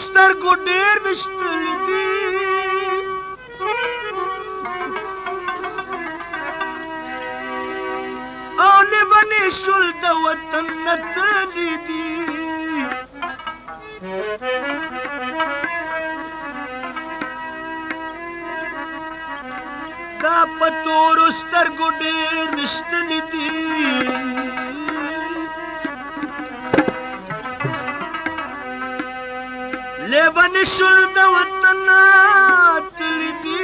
سترګو ډېر وشتلي دي او لیونې شول د وطن نه تللي دي دا په تورو سترګو ډېر وشتلي دي لیونې شول د وطن نه تللي دي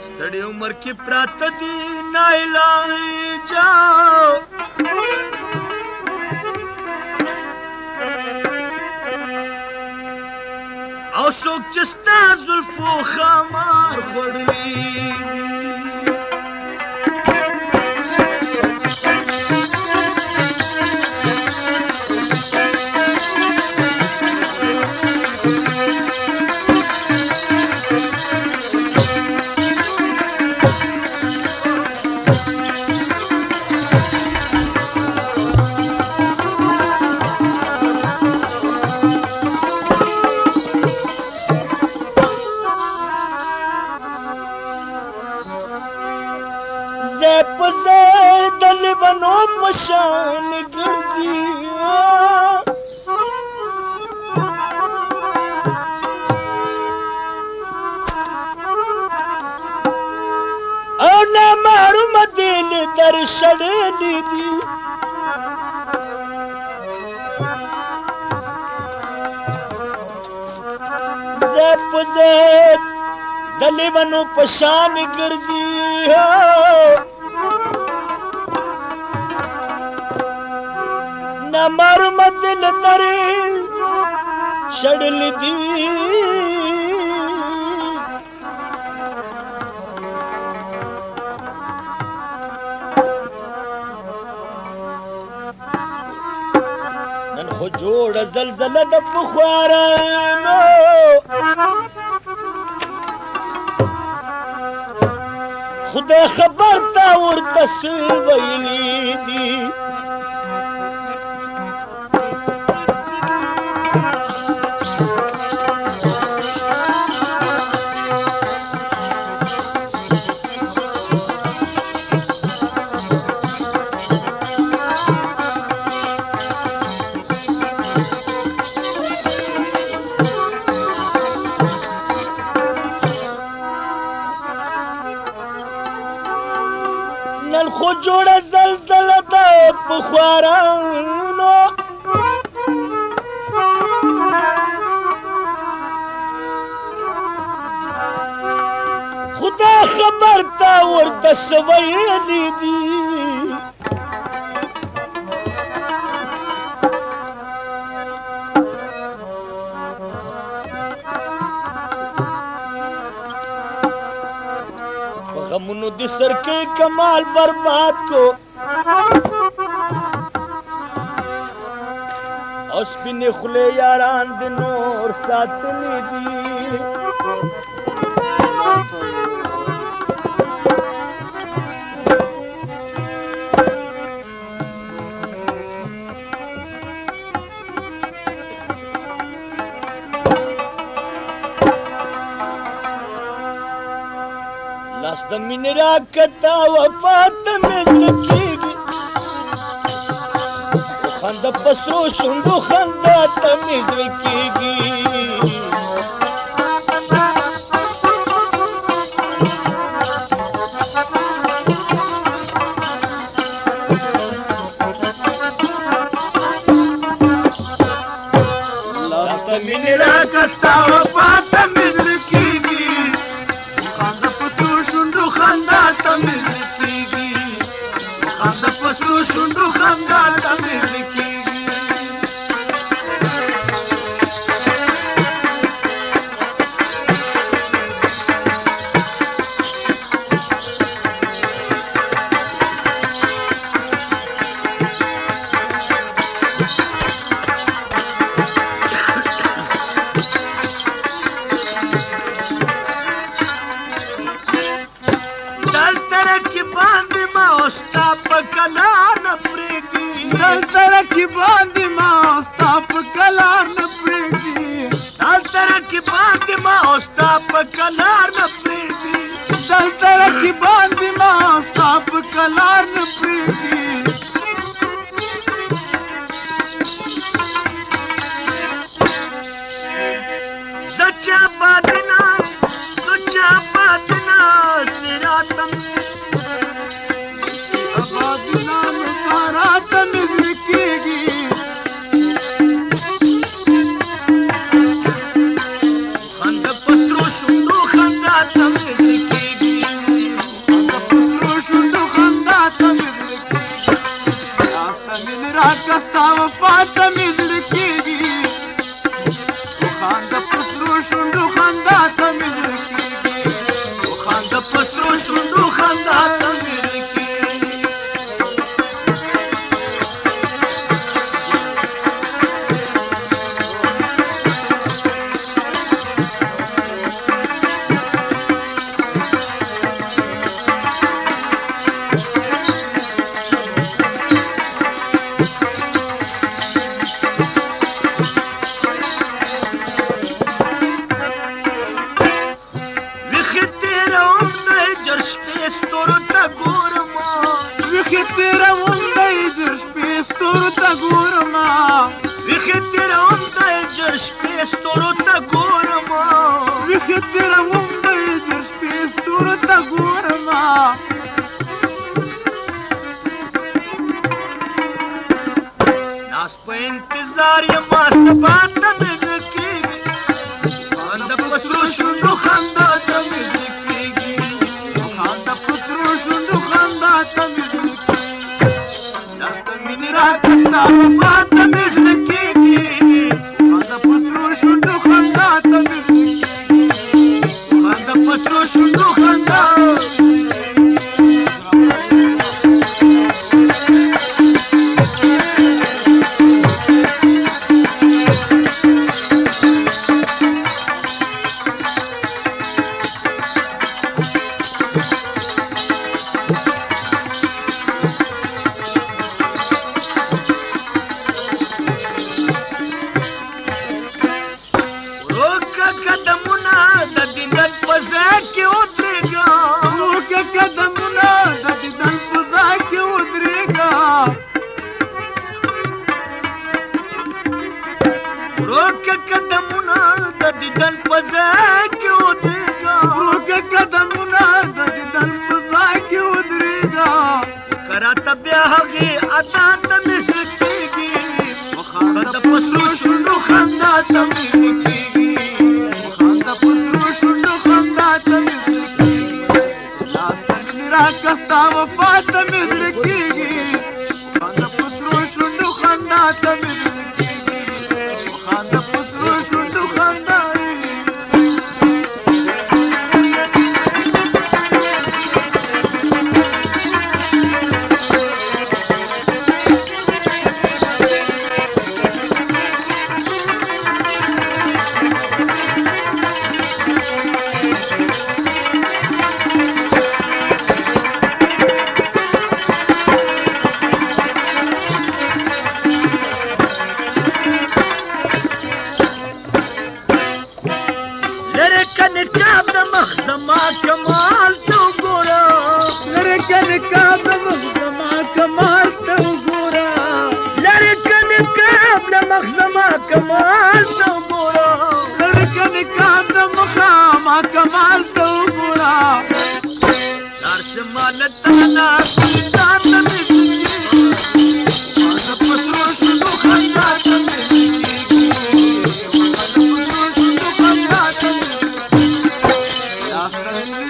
ستړي عمر کې پراته دي ناعلاجه او څوک چې ستا زلفو خمار خوړلي د لیونو په شان ګرځي او نامعلومه دل در شړلي دي زه په زه د لیونو په شان ګرځي نامعلومه دل ترې شړلي دي نن خو جوړه زلزله د پخوارانو خدای خبر تا ورته څه ویلي دي نن خو جوړه زلزله د پخوارانو خدا خبر تا ورته څه ویلي دي غمونو د سر کې کمال برباد کو او سپینې خولې یاران د نور ساتلي دي لاس د مینې راکته وفات ته مې زړه کېږي خنده په سرو شونډو خندا ته مې زړه کېږي لاس د مینې راکته وفات ته مې زړه کېږي خندا ته مې زړه کېږي خندا په سرو شونډو خندا ته مې زړه کېږي ستا په کلار نه پرېږدي دلته رقیبان دي ما او ستا په کلار نه پرېږدي دلته رقیبان دي ما او ستا په کلار نه پرېږدي دلته رقیبان دي ما او ستا په کلار نه پرېږدي زه چا بادنا سراتم آبادنا مبارات مې زړه کېږي خنده په سرو شونډو خندا ته مې زړه کېږي خنده په سرو شونډو خندا ته مې زړه کېږي راسته مینې راکړه ستا وفا ته مې زړه کېږي خنده په سرو شونډو خندا ته مې زړه کېږي خنده په سرو شونډو خندا ته مې زړه کېږي ستورو ته ګورم ویښې تېروم دی جر شپې ستورو ته ګورم ویښې تېروم دی جر شپې ستورو ته ګورم ویښې تېروم دی جر شپې ستورو ته ګورم ناست په انتظار یما سبا ته مې زړه کېږي خنده په سرو شونډو خندا ته مې زړه کېږي خنده په سرو شونډو خندا ته مې زړه کېږي داسته مینې راکړه ستا وفا ته مې زړه کېږي خنده په سرو شونډو خندا ته مې زړه کېږي خنده په سرو شونډو خندا قدمونه د دیدن په ځای کې ودرېږه وکه قدمونه د دیدن په ځای کې ودرېږه وکه قدمونه د دیدن په ځای کې ودرېږه وکه قدمونه د دیدن په ځای کې ودرېږه که راته بیا هغې ادا ته مې زړه کېږي خنده په سرو شونډو خندا ته مې زړه کېږي راکړه ستا وفا ته مې زړه کېږي خنده په سرو شونډو خندا ته مې زړه کېږي خنده په سرو شونډو خندا نقاب د مخ زما کمال ته وګوره لرې که نقاب د مخ زما کمال ته وګوره لرې که نقاب د مخ زما کمال ته وګوره لرې که نقاب د مخه ما کمال ته وګوره لاړ شمال تاله ځان ته مې خنده په سرو شونډو خندا ته مې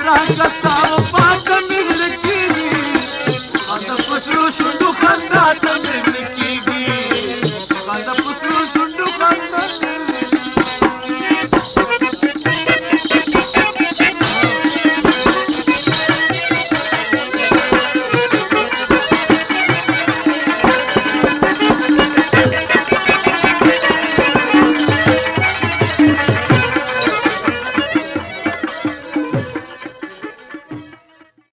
راکړه ستا وفا